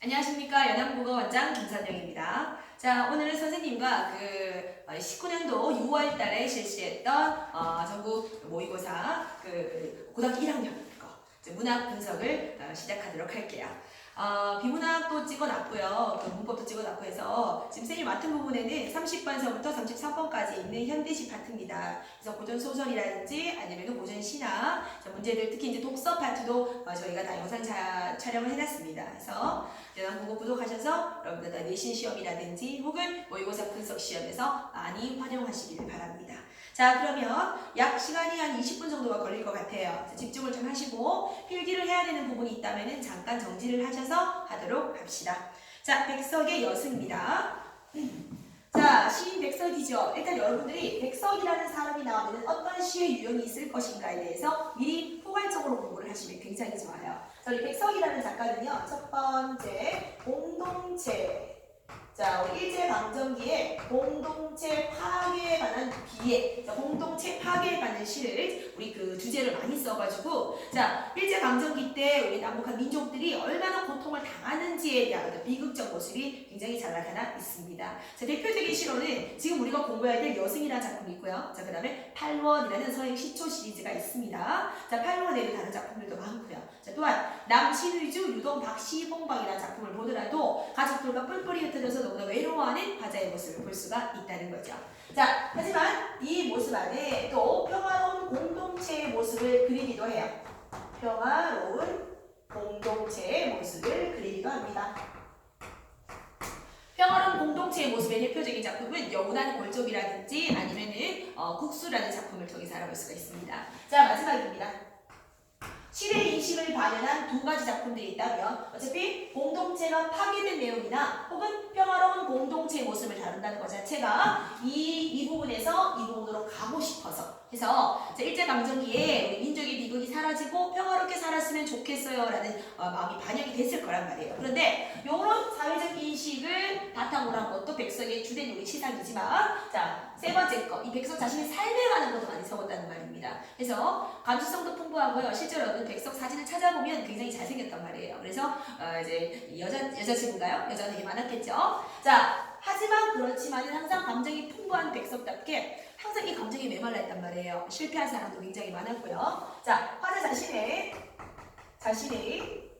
안녕하십니까. 연암국어원장 김선영입니다. 자, 오늘은 선생님과 19년도 6월 달에 실시했던 전국 모의고사 고등학교 1학년 문학 분석을 시작하도록 할게요. 비문학도 찍어놨고요. 문법도 찍어놨고 해서 지금 선생님 맡은 부분에는 30번서부터 33번까지 있는 현대시 파트입니다. 그래서 고전 소설이라든지 아니면 고전 시나 문제들 특히 이제 독서 파트도 저희가 다 영상 촬영을 해놨습니다. 그래서 연암국어 구독하셔서 여러분들 다 내신 시험이라든지 혹은 모의고사 분석 시험에서 많이 활용하시길 바랍니다. 자, 그러면 약 시간이 한 20분 정도가 걸릴 것 같아요. 집중을 좀 하시고 필기를 해야 되는 부분이 있다면 잠깐 정지를 하셔서 하도록 합시다. 자, 백석의 여승입니다. 자, 시인 백석이죠. 일단 여러분들이 백석이라는 사람이 나오면 어떤 시의 유형이 있을 것인가에 대해서 미리 포괄적으로 공부를 하시면 굉장히 좋아요. 자, 우리 백석이라는 작가는요. 첫 번째, 공동체. 자, 우리 일제강점기에 공동체 파괴에 관한 비애, 공동체 파괴에 관한 시를 우리 주제를 많이 써가지고, 자, 일제강점기 때 우리 남북한 민족들이 얼마나 고통을 당하는지에 대한 비극적 모습이 굉장히 잘 나타나 있습니다. 자, 대표적인 시로는 지금 우리가 공부해야 될 여승이라는 작품이 있고요. 자, 그 다음에 팔원이라는 서행 시초 시리즈가 있습니다. 자, 팔원에도 다른 작품들도 많고요. 자, 또한 남신의주 유동 박시봉방이라는 작품을 보더라도 가족들과 뿔뿔이 흩어져서 너무나 외로워하는 화자의 모습을 볼 수가 있다는 거죠. 자, 하지만 이 모습 안에 또 평화로운 공동체의 모습을 그리기도 해요. 평화로운 공동체의 모습을 그리기도 합니다. 평화로운 공동체의 모습의 대표적인 작품은 영원한 골조기라든지 아니면은 국수라는 작품을 통해서 알아볼 수가 있습니다. 자, 마지막입니다. 시대의 인식을 반영한 두 가지 작품들이 있다면 어차피 공동체가 파괴된 내용이나 혹은 평화로운 공동체의 모습을 다룬다는 것 자체가 이 부분에서 이 부분으로 가고 싶어서 해서 일제강점기에 우리 민족의 비극이 사라지고 평화롭게 살았으면 좋겠어요 라는 마음이 반영이 됐을 거란 말이에요. 그런데 이런 사회적 인식을 바탕으로 한 것도 백석의 주된 우리 시상이지만, 자, 세 번째 거, 이 백석 자신의 삶에 관한 것도 많이 적었다는 말입니다. 그래서 감수성도 풍부하고요. 실제로는 백석 사진을 찾아보면 굉장히 잘생겼단 말이에요. 그래서 이제 여자친구인가요? 여자는 되게 많았겠죠. 자, 하지만 그렇지만 항상 감정이 풍부한 백석답게 항상 이 감정이 메말라 있단 말이에요. 실패한 사람도 굉장히 많았고요. 자, 화자 자신의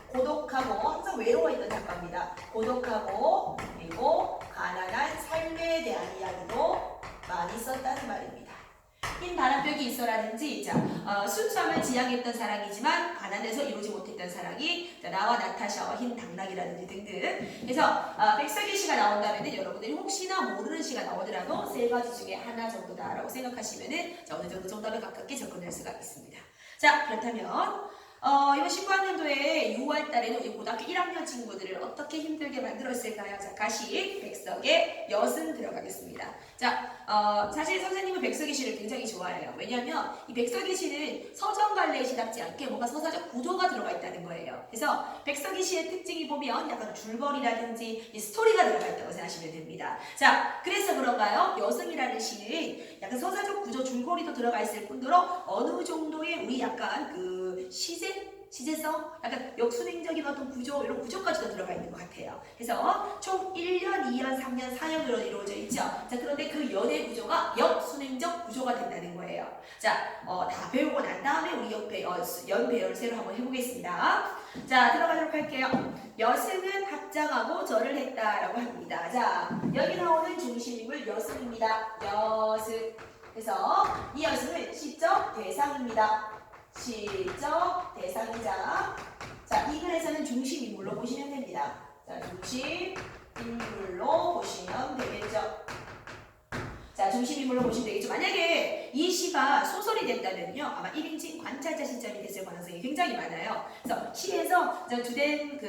고독하고 항상 외로워했던 작가입니다. 고독하고 그리고 가난한 삶에 대한 이야기도 많이 썼다는 말입니다. 흰 바람벽이 있어라든지, 순수함을 지향했던 사랑이지만 가난해서 이루지 못했던 사랑이 나와 나타샤와 흰 당나귀라든지 등등. 그래서 백석의 시가 나온다면 여러분들이 혹시나 모르는 시가 나오더라도 세 가지 중에 하나 정도다라고 생각하시면 어느 정도 정답에 가깝게 접근할 수가 있습니다. 자, 그렇다면 이번 19학년도에 6월 달에는 우리 고등학교 1학년 친구들을 어떻게 힘들게 만들었을까요? 자, 가시 백석의 여승 들어가겠습니다. 자, 사실 선생님은 백석의 시를 굉장히 좋아해요. 왜냐하면 이 백석의 시는 서정갈래의 시답지 않게 뭔가 서사적 구조가 들어가 있다는 거예요. 그래서 백석의 시의 특징이 보면 약간 줄거리라든지 이 스토리가 들어가 있다고 생각하시면 됩니다. 자, 그래서 그런가요? 여승이라는 시는 약간 서사적 구조 줄거리도 들어가 있을 뿐더러 어느 정도의 우리 약간 시제성, 약간 역순행적인 어떤 구조, 이런 구조까지도 들어가 있는 것 같아요. 그래서 총 1년, 2년, 3년, 4년으로 이루어져 있죠. 자, 그런데 그 연의 구조가 역순행적 구조가 된다는 거예요. 자, 다 배우고 난 다음에 우리 연 배열을 새로 한번 해보겠습니다. 자, 들어가도록 할게요. 여승은 합장하고 절을 했다라고 합니다. 자, 여기 나오는 중심인물 여승입니다. 여승. 그래서 이 여승은 시적 대상입니다. 시적 대상이자, 자, 이 글에서는 중심 인물로 보시면 됩니다. 자, 중심 인물로 보시면 되겠죠. 자, 중심 인물로 보시면 되겠죠. 만약에 이 시가 소설이 됐다면요, 아마 1인칭 관찰자 시점이 됐을 가능성이 굉장히 많아요. 그래서 시에서 주된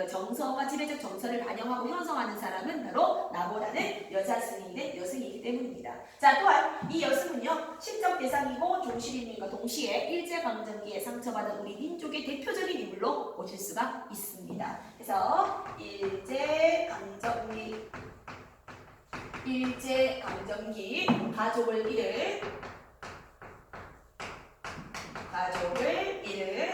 정서와 지배적 정서를 반영하고 형성하는 사람은 바로 나보다는 여자 승인의 여승이기 때문입니다. 자, 또한 이 여승은요, 시적 대상이고 중심 인물과 동시에 일제강점기에 상처받은 우리 민족의 대표적인 인물로 보실 수가 있습니다. 그래서 일제강점기 가족을 잃은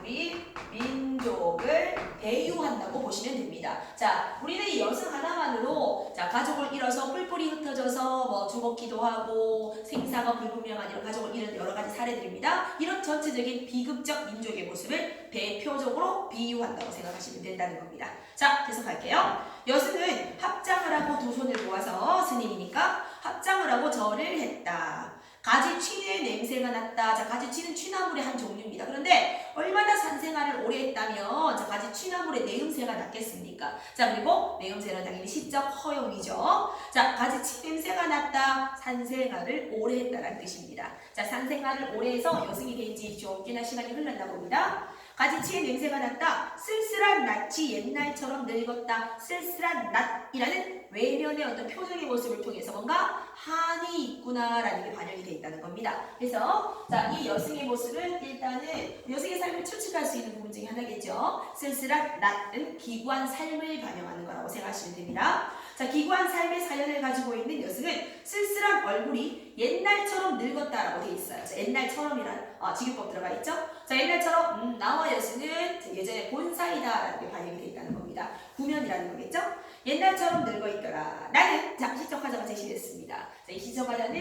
우리 민족을 배유한다고 보시면 됩니다. 자, 우리는 이 여성 하나만으로 자, 가족을 잃어서 뿔뿔이 흩어져서 뭐 죽었기도 하고 생사가 불분명한 이런 가족을 잃은 여러 가지 사례들입니다. 이런 전체적인 비극적 민족의 모습을 대표적으로 비유한다고 생각하시면 된다는 겁니다. 자, 계속할게요. 여승은 합장을 하고 두 손을 모아서 스님이니까 합장을 하고 절을 했다. 가지취의 냄새가 났다. 자, 가지취는 취나물의 한 종류입니다. 그런데 얼마나 산생활을 오래 했다면 자, 가지취나물의 내음새가 났겠습니까? 자, 그리고 내음새는 당연히 시적 허용이죠. 자, 가지취 냄새가 났다. 산생활을 오래 했다라는 뜻입니다. 자, 산생활을 오래 해서 여승이 된지 좀 꽤나 시간이 흘렀나 봅니다. 가지치의 냄새가 났다. 쓸쓸한 낯이 옛날처럼 늙었다. 쓸쓸한 낯이라는 외면의 어떤 표정의 모습을 통해서 뭔가 한이 있구나라는 게 반영이 되어 있다는 겁니다. 그래서 자, 이 여승의 모습은 일단은 여승의 삶을 추측할 수 있는 부분 중에 하나겠죠. 쓸쓸한 낯은 기구한 삶을 반영하는 거라고 생각하시면 됩니다. 자, 기구한 삶의 사연을 가지고 있는 여승은 쓸쓸한 얼굴이 옛날처럼 늙었다라고 되어 있어요. 자, 옛날처럼이란 직유법 들어가 있죠. 자, 옛날처럼 나와 여승은 예전에 본사이다라는 게 반영이 되어 있다는 겁니다. 구면이라는 거겠죠. 옛날처럼 늙어 있더라. 나는 자, 시적 화자가 제시됐습니다. 자, 이 시적 화자는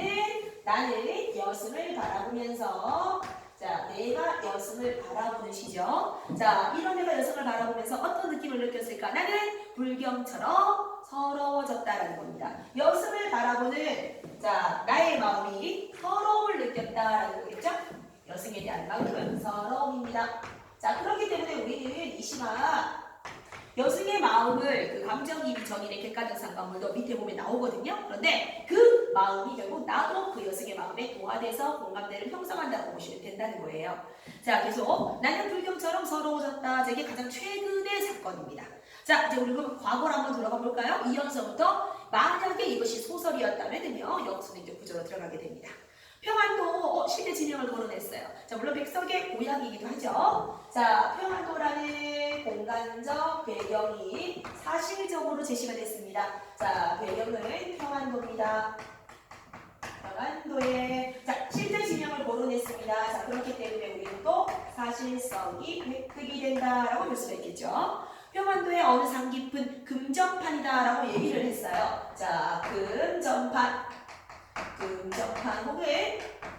나는 여승을 바라보면서 자, 내가 여승을 바라보는 시죠. 자, 이런 내가 여승을 바라보면서 어떤 느낌을 느꼈을까? 나는 불경처럼 서러워졌다라는 겁니다. 여승을 바라보는 자, 나의 마음이 서러움을 느꼈다라는 거겠죠? 여승에 대한 마음은 서러움입니다. 자, 그렇기 때문에 우리는 이 시가 여승의 마음을 그 감정이입 전인의 객관적상관물도 밑에 보면 나오거든요. 그런데 그 마음이 결국 나도 그 여승의 마음에 동화돼서 공감대를 형성한다고 보시면 된다는 거예요. 자, 계속 나는 불경처럼 서러워졌다. 자, 이게 가장 최근의 사건입니다. 자, 이제 우리 그럼 과거로 한번 들어가 볼까요? 이연서부터 만약에 이것이 소설이었다면요, 역수는 이제 구조로 들어가게 됩니다. 평안도 실제 지명을 거론했어요. 자, 물론 백석의 고향이기도 하죠. 자, 평안도라는 공간적 배경이 사실적으로 제시가 됐습니다. 자, 배경은 평안도입니다. 평안도에 자, 실제 지명을 거론했습니다. 자, 그렇기 때문에 우리는 또 사실성이 획득이 된다라고 볼 수가 있겠죠. 평안도에 어느 산 깊은 금전판이다라고 얘기를 했어요. 자, 금전판 혹은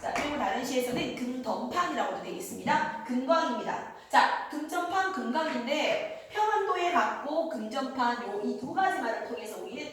자, 그리고 다른 시에서는 금덤판이라고도 되어 있습니다. 금광입니다. 자, 금전판, 금광인데 평안도에 갖고 금전판 요 이 두 가지 말을 통해서 우리는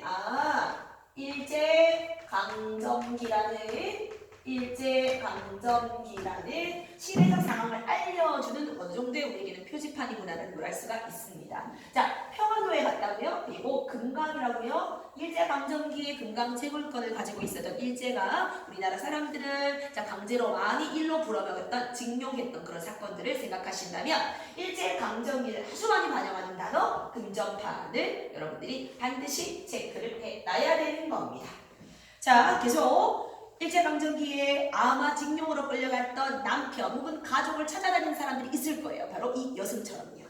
일제강점기라는 시대적 상황을 알려주는 어느 정도의 우리에게는 표지판이구나라는 걸 알 수가 있습니다. 자, 평안도에 갔다고요? 그리고 금강이라고요? 일제강점기의 금강 채굴권을 가지고 있었던 일제가 우리나라 사람들을 자, 강제로 많이 일로 불어먹었던 징용했던 그런 사건들을 생각하신다면 일제강점기를 아주 많이 반영하는 단어 금전판을 여러분들이 반드시 체크를 해놔야 되는 겁니다. 자, 계속 일제강점기에 아마 징용으로 끌려갔던 남편 혹은 가족을 찾아다니는 사람들이 있을 거예요. 바로 이 여승처럼요.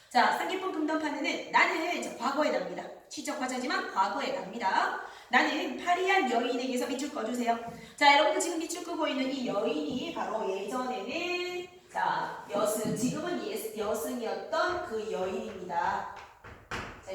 자, 상기품 금전판에는 나는 자, 과거에 납니다. 시적 화자지만 과거에 납니다. 나는 파리한 여인에게서 밑줄 꺼주세요. 자, 여러분들 지금 밑줄 끄고 있는 이 여인이 바로 예전에는 자, 여승, 지금은 여승이었던 그 여인입니다. 자,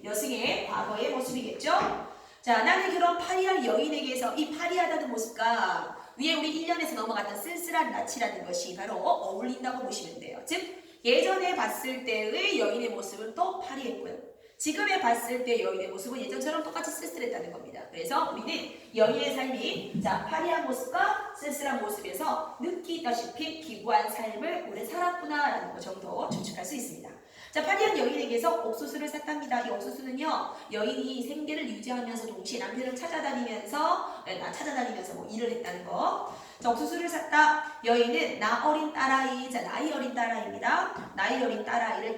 여승의 과거의 모습이겠죠? 자, 나는 그런 파리한 여인에게서 이 파리하다는 모습과 위에 우리 1년에서 넘어갔던 쓸쓸한 낯이라는 것이 바로 어울린다고 보시면 돼요. 즉, 예전에 봤을 때의 여인의 모습은 또 파리했고요. 지금에 봤을 때 여인의 모습은 예전처럼 똑같이 쓸쓸했다는 겁니다. 그래서 우리는 여인의 삶이 자, 파리한 모습과 쓸쓸한 모습에서 느끼다시피 기구한 삶을 오래 살았구나라는 것 정도 추측할 수 있습니다. 자, 파리한 여인에게서 옥수수를 샀답니다. 이 옥수수는요, 여인이 생계를 유지하면서 동시에 남편을 찾아다니면서 뭐 일을 했다는 거. 자, 옥수수를 샀다. 여인은 나 어린 딸아이, 자, 나이 어린 딸아이입니다. 나이 어린 딸아이를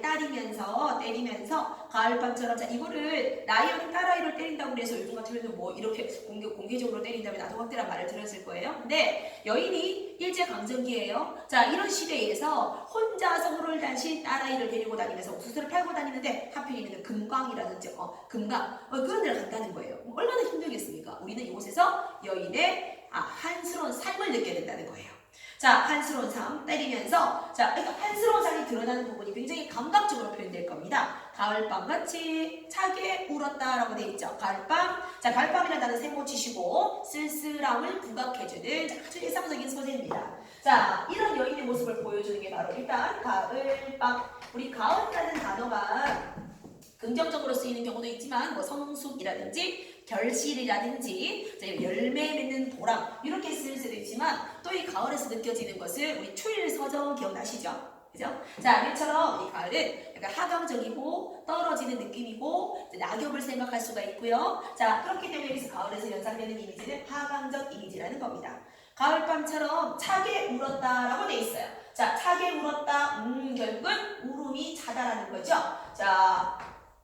때리면서 가을밤처럼 자, 이거를 나이 어린 딸아이를 때린다고 해서 요즘 같은 경우는 뭐 이렇게 공개적으로 때린다면 아동학대란 말을 들었을 거예요. 근데 여인이 일제강점기예요. 자, 이런 시대에서 혼자서 호를 단신 딸아이를 데리고 다니면서 옥수수를 팔고 다니는데 하필이면 금광이라든지 그런 데를 간다는 거예요. 얼마나 힘들겠습니까? 우리는 이곳에서 여인의 한스러운 삶을 느껴야 된다는 거예요. 자, 한스러운 삶 때리면서 자, 그러니까 한스러운 삶이 드러나는 부분이 굉장히 감각적으로 표현될 겁니다. 가을밤같이 차게 울었다라고 돼 있죠. 가을밤. 자, 가을밤이라는 단어 세모 치시고 쓸쓸함을 부각해주는 아주 일상적인 소재입니다. 자, 이런 여인의 모습을 보여주는 게 바로 일단 가을밤. 우리 가을이라는 단어가 긍정적으로 쓰이는 경우도 있지만 뭐 성숙이라든지 결실이라든지 열매 맺는 보람 이렇게 쓰일 수도 있지만 또 이 가을에서 느껴지는 것을 우리 추일서정 기억나시죠? 그죠? 자, 이처럼 이 가을은 약간 하강적이고 떨어지는 느낌이고 낙엽을 생각할 수가 있고요. 자, 그렇기 때문에 여기서 가을에서 연상되는 이미지는 하강적 이미지라는 겁니다. 가을밤처럼 차게 울었다라고 돼 있어요. 자, 차게 울었다. 결국은 울음이 차다라는 거죠. 자,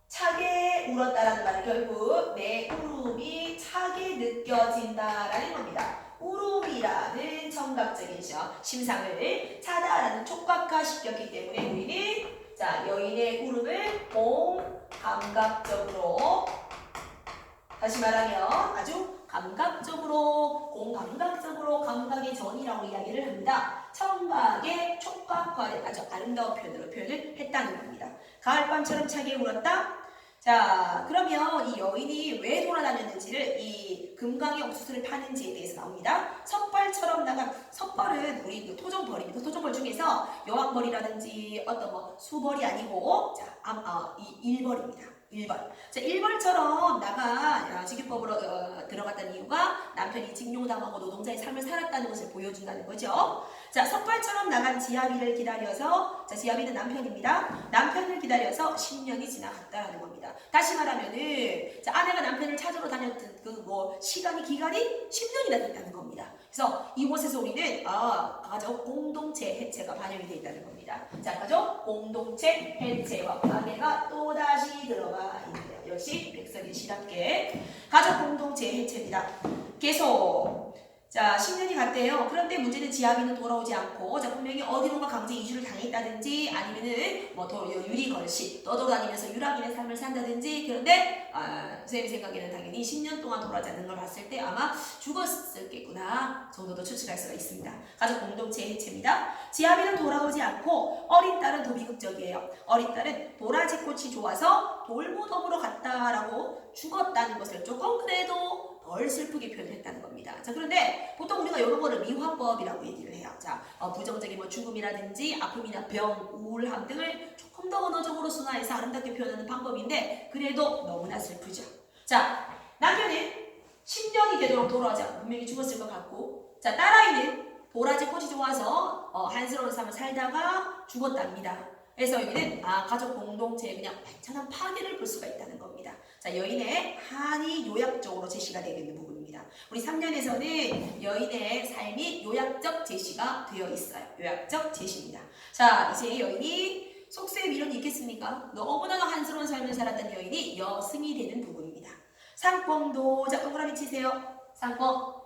차게 울었다라는 말은 결국 내 울음이 차게 느껴진다라는 겁니다. 울음이라는 청각적인 심상을 차다라는 촉각화시켰기 때문에 우리는 자, 여인의 울음을 공감각적으로 다시 말하면 아주 감각적으로 공감각적으로 감각의 전이라고 이야기를 합니다. 청각의 촉각화를 아주 아름다운 표현으로 표현을 했다는 겁니다. 가을밤처럼 차게 울었다. 자, 그러면 이 여인이 왜 돌아다녔는지를 이 금강의 옥수수를 파는지에 대해서 나옵니다. 섣벌처럼 나간 섣벌은 우리 그 토종벌입니다. 토종벌 중에서 여왕벌이라든지 어떤 뭐 수벌이 아니고 자, 이 일벌입니다. 1번. 자, 1번처럼 나가 직유법으로 들어갔다는 이유가 남편이 징용당하고 노동자의 삶을 살았다는 것을 보여준다는 거죠. 자, 석발처럼 나간 지아비를 기다려서 자, 지아비는 남편입니다. 남편을 기다려서 10년이 지나갔다라는 겁니다. 다시 말하면은 자, 아내가 남편을 찾으러 다녔던 그 뭐 시간이 기간이 10년이나 됐다는 겁니다. 그래서 이곳에서 우리는 가족 공동체 해체가 반영이 되어 있다는 겁니다. 자, 가족 공동체 해체와 관계가 또다시 들어가 있네요. 역시 백설이 시답게 가족 공동체 해체입니다. 계속 자, 10년이 갔대요. 그런데 문제는 지아비는 돌아오지 않고 자, 분명히 어디론가 강제 이주를 당했다든지 아니면은 뭐 유리걸시 떠돌아다니면서 유랑인의 삶을 산다든지 그런데 선생님 생각에는 당연히 10년 동안 돌아오지 않는 걸 봤을 때 아마 죽었을겠구나 정도도 추측할 수가 있습니다. 가족 공동체 해체입니다. 지아비는 돌아오지 않고 어린 딸은 더 비극적이에요. 어린 딸은 도라지꽃이 좋아서 돌무덤으로 갔다라고 죽었다는 것을 조금 그래도 덜 슬프게 표현했다는 겁니다. 자, 그런데 보통 우리가 이런 거를 미화법이라고 얘기를 해요. 자, 부정적인 뭐 죽음이라든지 아픔이나 병, 우울함 등을 조금 더 언어적으로 순화해서 아름답게 표현하는 방법인데 그래도 너무나 슬프죠. 자, 남편은 10년이 되도록 돌아오지 않고 분명히 죽었을 것 같고 자, 딸아이는 도라지 꽃이 좋아서 한스러운 삶을 살다가 죽었답니다. 그래서 여기는 가족 공동체의 그냥 완전한 파괴를 볼 수가 있다는 겁니다. 자, 여인의 한이 요약적으로 제시가 되어 있는 부분입니다. 우리 3년에서는 여인의 삶이 요약적 제시가 되어 있어요. 요약적 제시입니다. 자, 이제 여인이 속세의 미련이 있겠습니까? 너무나 한스러운 삶을 살았던 여인이 여승이 되는 부분입니다. 상권도 자, 동그라미 치세요. 상권도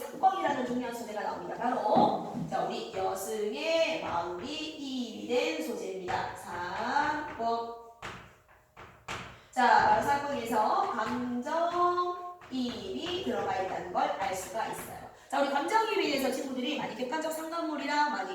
상권이라는 중요한 소재가 나옵니다. 바로 자, 우리 여승의 마음이 이입이 된 소재입니다. 상권. 자, 바로 상권에서 감정이입이 들어가 있다는 걸 알 수가 있어요. 자, 우리 감정이입에 대해서 친구들이 많이 객관적 상관물이랑 많이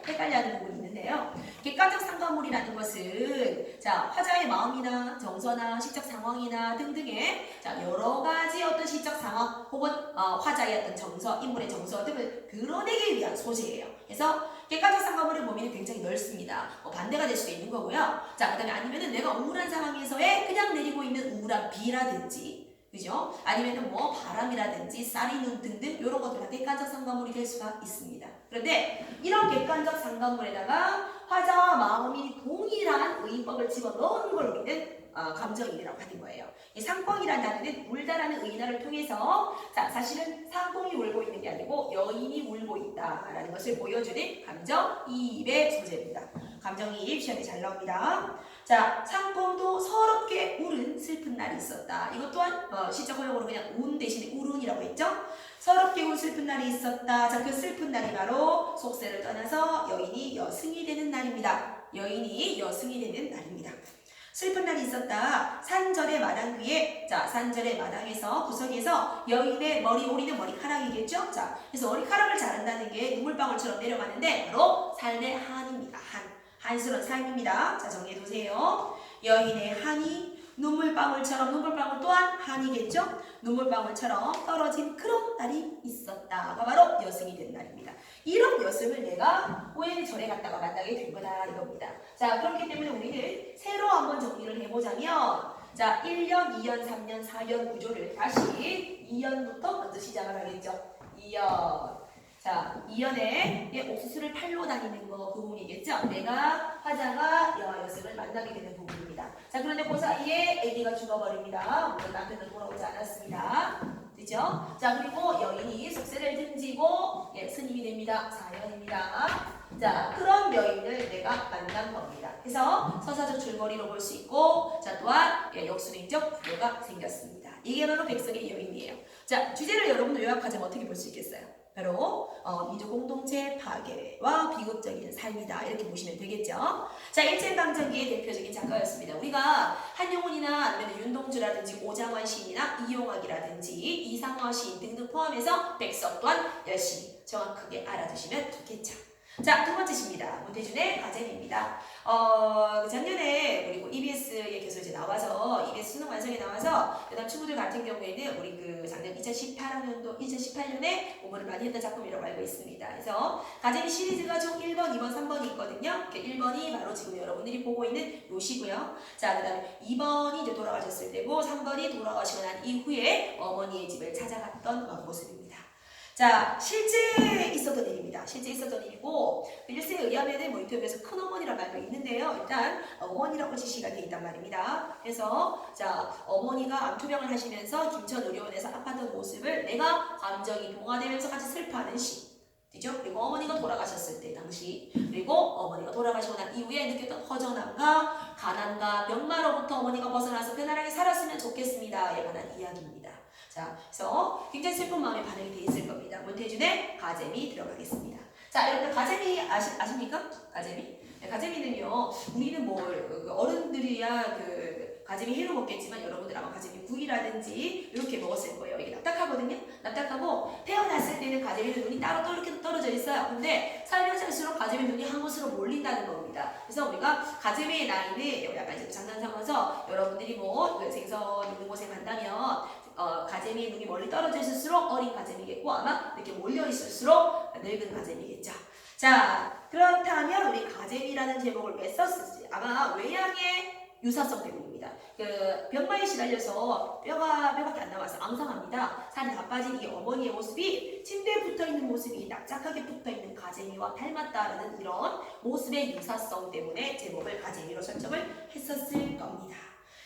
헷갈려하는 부분이 있는데요. 객관적 상관물이라는 것은 자, 화자의 마음이나 정서나 시적 상황이나 등등의 자, 여러 가지 어떤 시적 상황 혹은 화자의 어떤 정서, 인물의 정서 등을 드러내기 위한 소재예요. 그래서 객관적 상관물의 범위는 굉장히 넓습니다. 반대가 될 수도 있는 거고요. 자, 그 다음에 아니면은 내가 우울한 상황에서의 그냥 내리고 있는 우울한 비라든지 그죠? 아니면은 뭐 바람이라든지 쌀이 눈 등등 이런 것들 다 객관적 상관물이 될 수가 있습니다. 그런데 이런 객관적 상관물에다가 화자와 마음이 동일한 의인법을 집어넣은 걸 우리는 감정이라고 하는 거예요. 이 상봉이라는 단어는 울다라는 의인화를 통해서 자, 사실은 상봉이 울고 있는 게 아니고 여인이 울고 있다라는 것을 보여주는 감정이입의 소재입니다. 감정이입 시험에 잘 나옵니다. 자, 상봉도 서럽게 울은 슬픈 날이 있었다. 이것 또한 시적 허용으로 그냥 운 대신에 울운이라고 했죠. 서럽게 운 슬픈 날이 있었다. 자, 그 슬픈 날이 바로 속세를 떠나서 여인이 여승이 되는 날입니다. 여인이 여승이 되는 날입니다. 슬픈 날이 있었다. 산절의 마당 위에, 자, 산절의 마당에서 구석에서 여인의 머리 오리는 머리카락이겠죠? 자, 그래서 머리카락을 자른다는 게 눈물방울처럼 내려가는데 바로 삶의 한입니다. 한스러운 삶입니다. 자, 정리해두세요. 여인의 한이 눈물방울처럼, 눈물방울 또한 한이겠죠? 눈물방울처럼 떨어진 그런 날이 있었다가 바로 여승이 된 날입니다. 이런 여승을 내가 고양이 절에 갔다가 만나게 된 거다 이겁니다. 자, 그렇기 때문에 우리는 새로 한번 정리를 해보자면, 자, 1년, 2년, 3년, 4년 구조를 다시 2년부터 먼저 시작을 하겠죠. 2년. 자, 2년에 옥수수를 팔러 다니는 거 그 부분이겠죠. 내가 하자가 여승을 만나게 되는 부분입니다. 자, 그런데 그 사이에 아기가 죽어버립니다. 물론 남편은 돌아오지 않았습니다. 되죠? 자, 그리고 여인이 속세를 등지고 스님이 됩니다. 4년입니다. 자, 그런 여인을 내가 만난 겁니다. 그래서 서사적 줄거리로 볼 수 있고, 자, 또한 역순행적 구조가 생겼습니다. 이게 바로 백석의 여인이에요. 자, 주제를 여러분들 요약하자면 어떻게 볼 수 있겠어요? 바로 민족 공동체 파괴와 비극적인 삶이다 이렇게 보시면 되겠죠. 자, 일제강점기의 대표적인 작가였습니다. 우리가 한용운이나 아니면 윤동주라든지 오장환 시인이나 이용학이라든지 이상화 시인 등등 포함해서 백석 또한 열심히 정확하게 알아두시면 좋겠죠. 자, 두 번째 시입니다. 문태준의 가재미입니다. 작년에 그리고 EBS의 교수에 나와서 EBS 수능 완성에 나와서 여담 친구들 같은 경우에는 우리 그 작년 2018년에 공부를 많이 했던 작품이라고 알고 있습니다. 그래서 가재미 시리즈가 총 1번, 2번, 3번이 있거든요. 1번이 바로 지금 여러분들이 보고 있는 요시고요. 자, 그 다음에 2번이 이제 돌아가셨을 때고 3번이 돌아가시고 난 이후에 어머니의 집을 찾아갔던 모습입니다. 자, 실제 있었던 일입니다. 실제 있었던 일이고 일세에 의하면 뭐 유튜브에서 큰어머니란 말도 있는데요. 일단 어머니라고 지시가 돼 있단 말입니다. 그래서 자, 어머니가 암투병을 하시면서 김천의료원에서 아팠던 모습을 내가 감정이 동화되면서 같이 슬퍼하는 시. 그죠? 그리고 어머니가 돌아가셨을 때 당시, 그리고 어머니가 돌아가시고 난 이후에 느꼈던 허전함과 가난과 병마로부터 어머니가 벗어나서 편안하게 살았으면 좋겠습니다에 관한 이야기입니다. 자, 그래서 굉장히 슬픈 마음에 반응이 돼 있을 겁니다. 문태준의 가재미 들어가겠습니다. 자, 여러분들 가재미 아십니까? 가재미? 네, 가재미는요, 우리는 뭐 어른들이야 그 가재미 회로 먹겠지만 여러분들 아마 가재미 구이라든지 이렇게 먹었을 거예요. 이게 납작하거든요. 납작하고 태어났을 때는 가재미는 눈이 따로 이렇게 떨어져 있어요. 근데 살면 살수록 가재미 눈이 한 곳으로 몰린다는 겁니다. 그래서 우리가 가재미의 나이는 약간 이제 장난 삼아서 여러분들이 뭐 생선 있는 곳에 간다면 가재미의 눈이 멀리 떨어져 있을수록 어린 가재미겠고 아마 이렇게 몰려 있을수록 늙은 가재미겠죠. 자, 그렇다면 우리 가재미라는 제목을 왜 썼을지 아마 외양의 유사성 때문입니다. 그 병마에 시달려서 뼈밖에 안 나와서 앙상합니다. 살이 다 빠진 이 어머니의 모습이 침대에 붙어있는 모습이 납작하게 붙어있는 가재미와 닮았다라는 이런 모습의 유사성 때문에 제목을 가재미로 설정을 했었을 겁니다.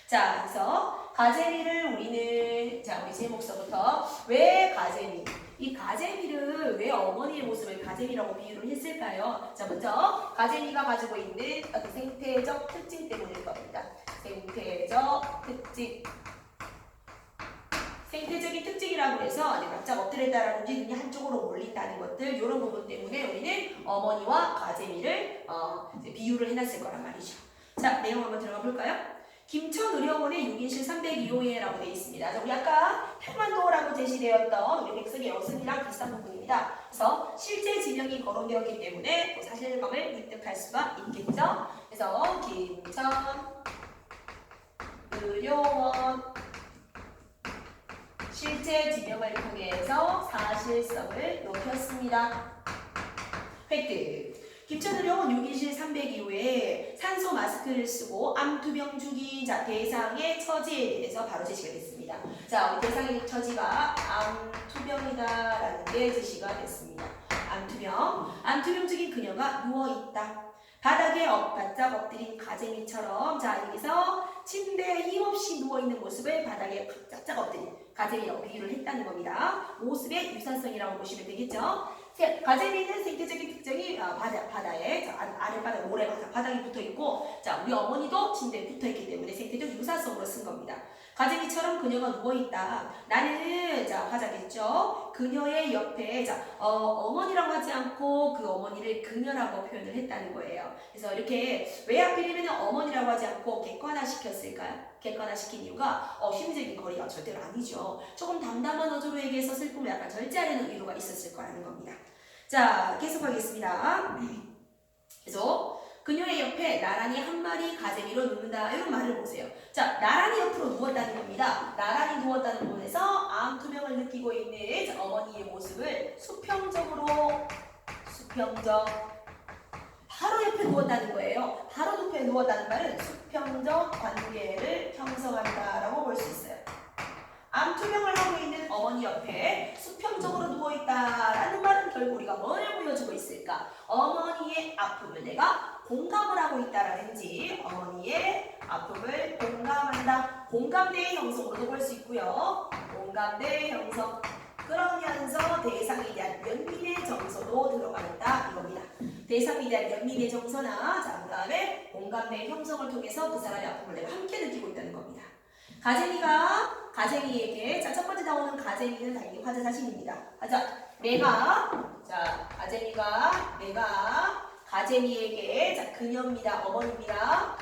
자, 그래서 가재미를 우리는 자, 우리 제목서부터 왜 가재미? 이 가재미를 왜 어머니의 모습을 가재미라고 비유를 했을까요? 자, 먼저 가재미가 가지고 있는 어떤 생태적 특징 때문일 겁니다. 생태적 특징. 생태적인 특징이라고 해서 납작 엎드렸다라든지 눈이 한쪽으로 몰린다는 것들 이런 부분 때문에 우리는 어머니와 가재미를 비유를 해놨을 거란 말이죠. 자, 내용 한번 들어가 볼까요? 김천의료원의 6인실 302호에라고 되어 있습니다. 우리 아까 평안도라고 제시되었던 우리 백석의 여승이랑 비슷한 부분입니다. 그래서 실제 지명이 거론되었기 때문에 사실감을 획득할 수가 있겠죠. 그래서 김천의료원 실제 지명을 통해서 사실성을 높였습니다. 획득. 김천의료원 6인실 302호에 산소 마스크를 쓰고 암투병 중인 대상의 처지에 대해서 바로 제시가 됐습니다. 자, 우리 대상의 처지가 암투병이다라는 게 제시가 됐습니다. 암투병 중인 그녀가 누워있다. 바닥에 바짝 엎드린 가재미처럼 자, 여기서 침대에 힘없이 누워있는 모습을 바닥에 바짝 엎드린 가재미라고 비유를 했다는 겁니다. 모습의 유사성이라고 보시면 되겠죠. 가재미는 생태적인 특징이 바다에 아랫바닥 모래바닥 바닥에 붙어 있고, 자 우리 어머니도 침대에 붙어 있기 때문에 생태적 유사성으로 쓴 겁니다. 가재미처럼 그녀가 누워 있다. 나는 자 화자겠죠. 그녀의 옆에 어머니라고 하지 않고 그 어머니를 그녀라고 표현을 했다는 거예요. 그래서 이렇게 왜 하필이면 어머니라고 하지 않고 객관화시켰을까요? 객관화시킨 이유가 심리적인 거리가 절대로 아니죠. 조금 담담한 어조로에게서 슬픔을 약간 절제하려는 의도가 있었을 거라는 겁니다. 자 계속하겠습니다. 그래서 그녀의 옆에 나란히 한 마리 가재미로 눕는다. 이런 말을 보세요. 자, 나란히 옆으로 누웠다는 겁니다. 나란히 누웠다는 부분에서 암투명을 느끼고 있는 어머니의 모습을 수평적 바로 옆에 누웠다는 거예요. 바로 옆에 누웠다는 말은 수평적 관계를 형성한다라고 볼 수 있어요. 암투명을 하고 있는 어머니 옆에 수평적으로 누워있다라는 말은 결국 우리가 뭘 보여주고 있을까? 어머니의 아픔을 내가 공감을 하고 있다라든지 어머니의 아픔을 공감한다. 공감대의 형성으로도 볼 수 있고요. 공감대의 형성. 그러면서 대상에 대한 연민의 정서도 들어간다 이겁니다. 대상에 대한 연민의 정서나 그 다음에 공감대의 형성을 통해서 그 사람의 아픔을 내가 함께 느끼고 있다는 겁니다. 가재미에게 첫 번째 나오는 가재미는 당연히 화자 자신입니다. 가재미에게 그녀입니다. 어머니입니다.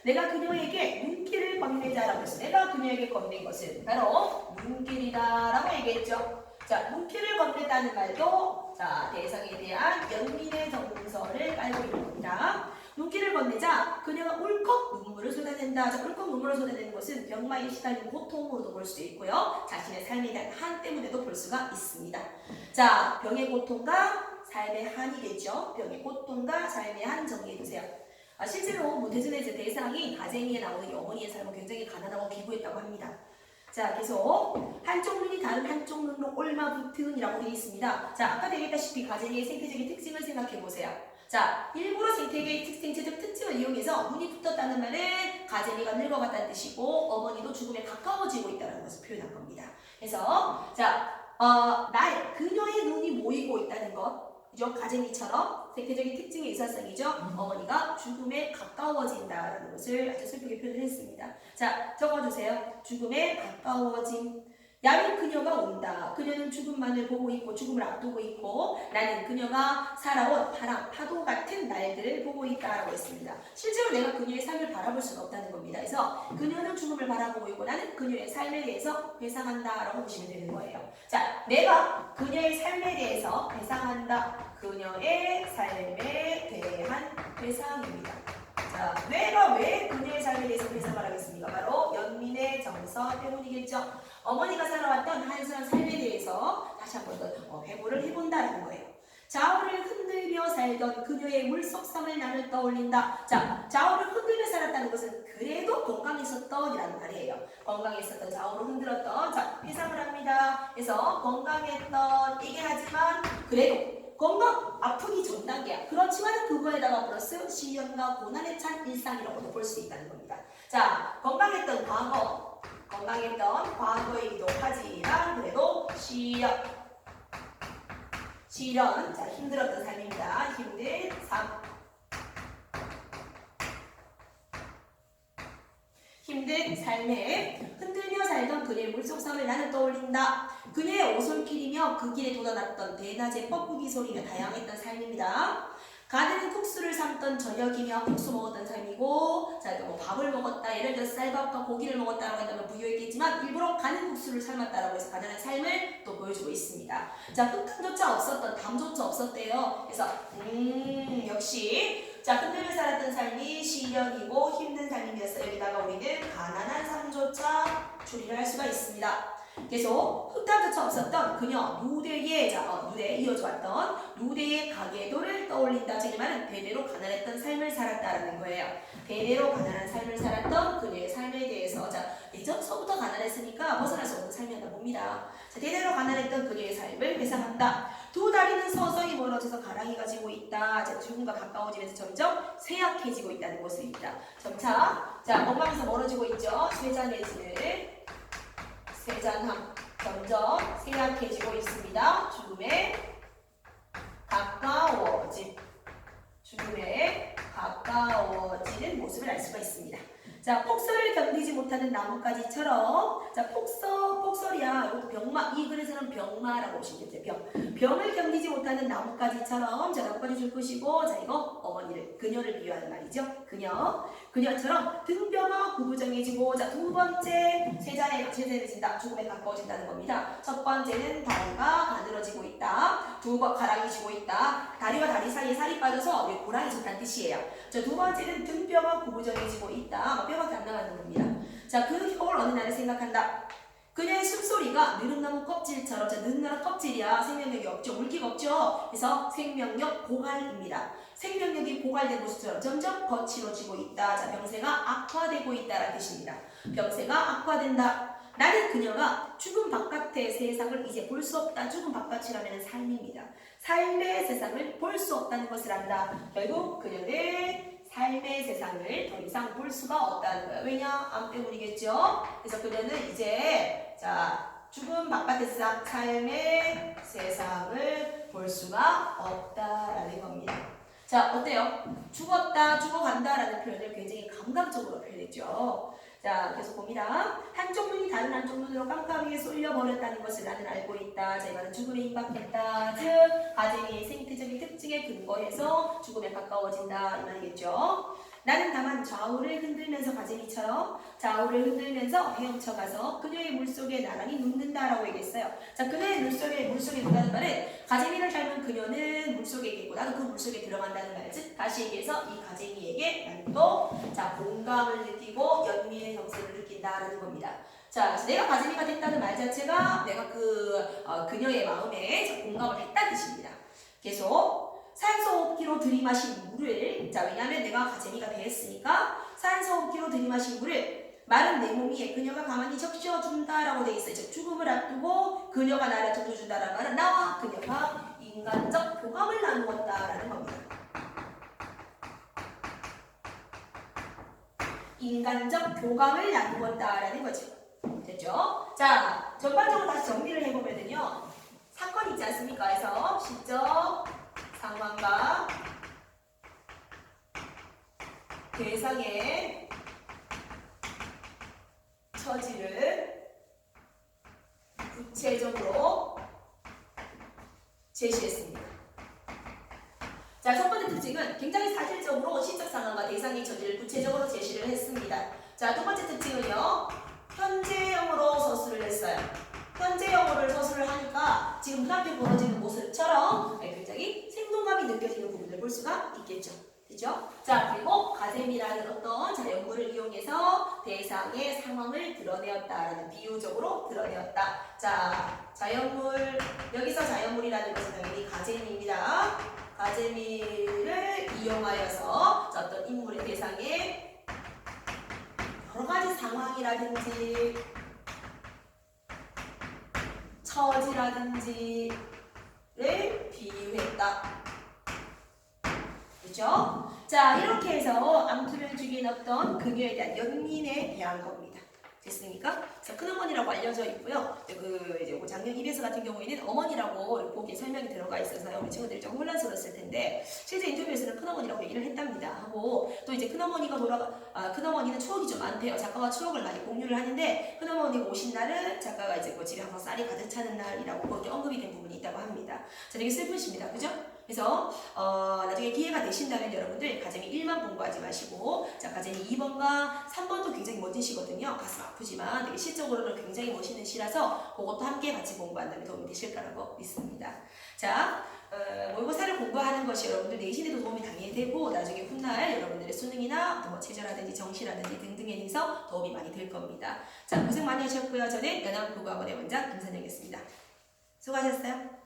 내가 그녀에게 눈길을 건네자라고 했어요. 내가 그녀에게 건넨 것은 바로 눈길이다라고 얘기했죠. 자, 눈길을 건넨다는 말도 대상에 대한 연민의 정서를 깔고 있는 겁니다. 눈길을 건네자 그녀가 울컥 눈물을 쏟아낸다. 자, 울컥 눈물을 쏟아내는 것은 병마에 시달린 고통으로도 볼 수 있고요. 자신의 삶에 대한 한 때문에도 볼 수가 있습니다. 자, 병의 고통과 삶의 한이겠죠. 병의 고통과 삶의 한 정리해두세요. 실제로 모태준의 대상이 가재미에 나오는 어머니의 삶은 굉장히 가난하고 기부했다고 합니다. 자, 계속 한쪽 눈이 다른 한쪽 눈으로 옮아붙은이라고 되어 있습니다. 자, 아까 얘기했다시피 가재미의 생태적인 특징을 생각해보세요. 자, 일부러 생태적 특징을 이용해서 눈이 붙었다는 말은 가재미가 늙어갔다는 뜻이고 어머니도 죽음에 가까워지고 있다는 것을 표현한 겁니다. 그래서 그녀의 눈이 모이고 있다는 것, 그죠? 가재미처럼 생태적인 특징의 유사성이죠. 어머니가 죽음에 가까워진다라는 것을 아주 슬프게 표현을 했습니다. 자, 적어주세요. 죽음에 가까워짐. 나는 그녀가 온다. 그녀는 죽음만을 보고 있고 죽음을 앞두고 있고 나는 그녀가 살아온 파도 같은 날들을 보고 있다라고 했습니다. 실제로 내가 그녀의 삶을 바라볼 수는 없다는 겁니다. 그래서 그녀는 죽음을 바라보고 있고 나는 그녀의 삶에 대해서 회상한다라고 보시면 되는 거예요. 자, 내가 그녀의 삶에 대해서 회상한다. 그녀의 삶에 대한 회상입니다. 자, 내가 왜 그녀의 삶에 대해서 회상을 하겠습니까? 바로 연민의 정서 때문이겠죠. 어머니가 살아왔던 한순한 삶에 대해서 다시 한 번 더 회고를 해본다는 거예요. 좌우를 흔들며 살던 그녀의 물속성을 나를 떠올린다. 자, 좌우를 흔들며 살았다는 것은 그래도 건강했었던 이라는 말이에요. 건강했었던, 좌우로 흔들었던, 자, 회상을 합니다. 그래서 건강했던, 이게 하지만 그래도 건강, 아프기 전 단계야. 그렇지만 그거에다가 플러스 시련과 고난에 찬 일상이라고도 볼 수 있다는 겁니다. 자, 건강했던 과거이기도 하지만 그래도 시련, 자, 힘들었던 삶입니다. 힘든 삶. 힘든 삶에 흔들며 살던 그녀의 물속성을 나는 떠올린다. 그녀의 오솔길이며 그 길에 돋아났던 대낮의 뻐꾸기 소리가 다양했던 삶입니다. 가는 국수를 삶던 저녁이며 국수 먹었던 삶이고, 자, 뭐 밥을 먹었다, 예를 들어 쌀밥과 고기를 먹었다라고 한다면 부유했겠지만 일부러 가는 국수를 삶았다라고 해서 가난한 삶을 또 보여주고 있습니다. 자, 흑탕조차 없었던, 담조차 없었대요. 그래서 역시 자, 흔들며 살았던 삶이 시련이고 힘든 삶이었어요. 여기다가 우리는 가난한 삶조차 추리를 할 수가 있습니다. 계속 흑탕조차 없었던 그녀 누대에 이어져 왔던 누대의 가계도를 떠올린다. 즉 이 말은 대대로 가난했던 삶을 살았다라는 거예요. 대대로 가난한 삶을 살았던 그녀의 삶에 대해서 예전서부터 가난했으니까 벗어날 수 없는 삶이었나 봅니다. 자, 대대로 가난했던 그녀의 삶을 회상한다. 두 다리는 서서히 멀어져서 가랑이가 지고 있다. 자, 죽음과 가까워지면서 점점 쇠약해지고 있다는 모습입니다. 점차 건강에서 멀어지고 있죠. 쇠잔함 점점 쇠약해지고 있습니다. 죽음에 죽음에 가까워지는 모습을 알 수가 있습니다. 자, 폭설을 견디지 못하는 나뭇가지처럼, 자, 폭설이야. 이것도 병마, 이 글에서는 병마라고 보시면 돼요. 병을 견디지 못하는 나뭇가지처럼, 자, 나뭇가지 줄 것이고, 자, 이거 어머니를, 그녀를 비유하는 말이죠. 그녀처럼 등뼈가 구부정해지고, 자, 두 번째, 세세해진다. 죽음에 가까워진다는 겁니다. 첫 번째는 다리가 가늘어지고 있다. 가랑이 지고 있다. 다리와 다리 사이에 살이 빠져서 고랑이 졌다는 뜻이에요. 자, 두 번째는 등뼈가 구부정해지고 있다. 뼈밖에 안 나가는 겁니다. 자, 그 겨울 어느 날을 생각한다. 그녀의 숨소리가 느릅나무 껍질처럼, 자, 느릅나무 껍질이야. 생명력이 없죠. 물기가 없죠. 그래서 생명력 고갈입니다. 생명력이 고갈된 모습처럼 점점 거칠어지고 있다. 자, 병세가 악화되고 있다라는 뜻입니다. 병세가 악화된다. 나는 그녀가 죽음 바깥의 세상을 이제 볼 수 없다. 죽음 바깥이라면 삶입니다. 삶의 세상을 볼 수 없다는 것을 안다. 결국 그녀는 삶의 세상을 더 이상 볼 수가 없다는 거예요. 왜냐? 암 때문이겠죠? 그래서 그녀는 이제, 자, 죽음 바깥의 세상, 삶의 세상을 볼 수가 없다라는 겁니다. 자, 어때요? 죽었다, 죽어간다라는 표현을 굉장히 감각적으로 표현했죠. 자, 계속 봅니다. 한쪽 눈이 다른 한쪽 눈으로 깜깜이에 쏠려버렸다는 것을 나는 알고 있다. 자, 이거는 죽음에 임박했다. 즉, 가정의 생태적인 특징에 근거해서 죽음에 가까워진다. 이 말이겠죠. 나는 다만 좌우를 흔들면서 가재미처럼 좌우를 흔들면서 헤엄쳐가서 그녀의 물속에 나란히 눕는다라고 얘기했어요. 자, 그녀의 물속에 눕는다는 말은 가재미를 닮은 그녀는 물속에 있고 나도 그 물속에 들어간다는 말. 즉, 다시 얘기해서 이 가재미에게 나는 또 자, 공감을 느끼고 연민의 정서를 느낀다라는 겁니다. 자, 내가 가재미가 됐다는 말 자체가 내가 그녀의 마음에 공감을 했다는 뜻입니다. 계속 산소호흡기로 들이마신 물을, 자, 왜냐하면 내가 가재미가 되었으니까 산소호흡기로 들이마신 물을 마른 내 몸 위에 그녀가 가만히 적셔준다라고 되어 있어요. 즉, 죽음을 앞두고 그녀가 나를 적셔준다라는 말은 나와 그녀가 인간적 교감을 나누었다라는 겁니다. 인간적 교감을 나누었다라는 거죠. 됐죠? 자, 전반적으로 다시 정리를 해보면요. 사건이 있지 않습니까? 그래서 시적 상황과 대상의 처지를 구체적으로 제시했습니다. 자, 첫 번째 특징은 굉장히 사실적으로 시적 상황과 대상의 처지를 구체적으로 제시를 했습니다. 자, 두 번째 특징은요. 현재형으로 서술을 했어요. 현재형으로 서술을 하니까 지금 눈앞에 벌어지는 모습처럼 굉장히 생동감이 느껴지는 부분을 볼 수가 있겠죠. 그죠? 자, 그리고 가재미라는 어떤 자연물을 이용해서 대상의 상황을 드러내었다라는 비유적으로 드러내었다. 자, 자연물, 여기서 자연물이라는 것은 당연히 가재미입니다. 가재미를 이용하여서 어떤 인물의 대상에 여러 가지 상황이라든지 처지라든지를 비유했다. 그렇죠? 자, 이렇게 해서 암투별 주기엔 어떤 그녀에 대한 연민에 대한 겁니다. 됐습니까? 그래서 큰어머니라고 알려져 있고요. 이제 작년 EBS 같은 경우에는 어머니라고 보기에 설명이 들어가 있어서요. 우리 친구들이 좀 혼란스러웠을 텐데 실제 인터뷰에서는 큰어머니라고 얘기를 했답니다. 하고 또 이제 큰어머니가 큰어머니는 추억이 좀 많대요. 작가와 추억을 많이 공유를 하는데 큰어머니가 오신 날은 작가가 이제 집에 항상 쌀이 가득 차는 날이라고 그렇게 언급이 된 부분이 있다고 합니다. 자, 되게 슬프십니다. 그죠? 그래서 나중에 기회가 되신다면 여러분들 가재미 1만 공부하지 마시고 자, 가재미 2번과 3번도 굉장히 멋진 시거든요. 가슴 아프지만 되게 시적으로는 굉장히 멋있는 시라서 그것도 함께 같이 공부한다면 도움이 되실 거라고 믿습니다. 자, 모의고사를 공부하는 것이 여러분들 내신에도 도움이 당연히 되고 나중에 훗날 여러분들의 수능이나 뭐 체제라든지 정시라든지 등등에 대해서 도움이 많이 될 겁니다. 자, 고생 많이 하셨고요. 저는 연암국어학원의 원장 김선영이었습니다. 수고하셨어요.